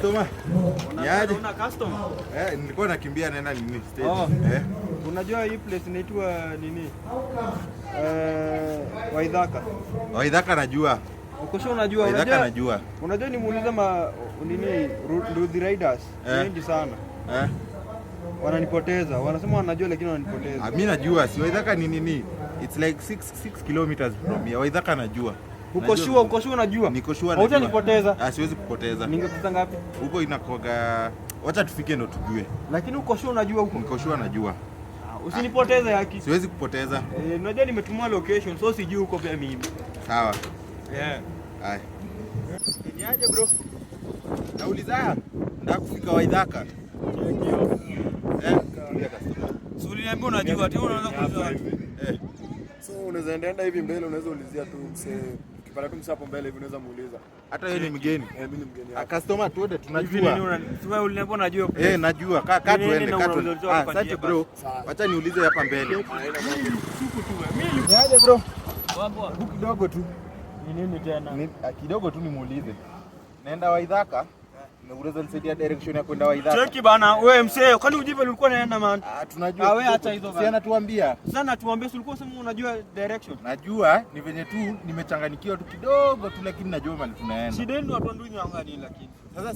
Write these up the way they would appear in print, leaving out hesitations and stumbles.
customer. Niaje? Una customer? Nilikuwa nakimbia naenda nini stage. Unajua hii place inaitwa nini? Waithaka. Waithaka najua. Uko sure unajua? Waithaka najua. Unajua nimuuliza nini Ruthi Riders wengi sana. Wananipoteza. Wanasema wanajua lakini wananipoteza. Mimi najua. Si Waithaka ni nini? It's like 6 kilometers from here. Waithaka najua. Uko sure unajua? Niko sure najua. Hautanipoteza. Siwezi kupoteza. Ningekuta ngapi? Huko inakoga. Wacha tufike ndo tujue. Lakini uko sure unajua huko? Niko sure najua. Usinipoteze haki. Siwezi kupoteza. Unajua nimetumwa location so sijui huko pia mimi. Sawa. Hai. Niaje bro? Nauliza. Nataka kufika Waithaka. Suri niambia unajua tena unaanza kuuliza. So unaweza enda hivi mbele unaweza ulizia tu msee. Ukipata tu msee hapo mbele hivi unaweza muuliza. Hata yeye ni mgeni. Mimi ni mgeni. Customer tuende tunajua. Wewe uliniambia unajua. Najua. Kaa tuende. Asante bro. Acha niulize hapa mbele. Siku tu wewe. Niaje bro? Poa. Kidogo tu. Ni nini tena? Kidogo tu nimuulize. Naenda Waithaka. Unaweza nisaidia direction ya kwenda Waithaka? Cheki bana, wewe msee, kwani ujipe ulikuwa unaenda man? Tunajua. Wewe acha hizo bana. Si anatuambia. Sana tuambie ulikuwa sema unajua direction. Najua, ni venye tu nimechanganyikiwa tu kidogo tu lakini najua mahali tunaenda. Shida yenu watu ndui nyangani lakini. Sasa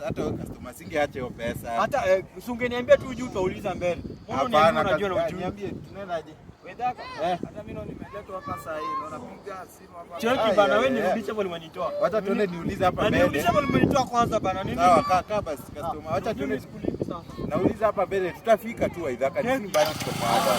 hata wewe customer singeacha hiyo pesa. Hata usingeniambia tu juu utauliza mbele. Hapana, unajua na ujui. Niambie tunaendaje? Waithaka? Hata mimi nimeletwa hapa saa hii naona piga simu hapa. Cheki bana, wewe nirudishe pale umenitoa. Wacha tuende niulize hapa mbele. Nirudishe pale umenitoa kwanza bana. Nini? Sawa, kaa basi customer. Wacha tuende nauliza hapa mbele. Tutafika tu Waithaka. Ni bado tuko hapa.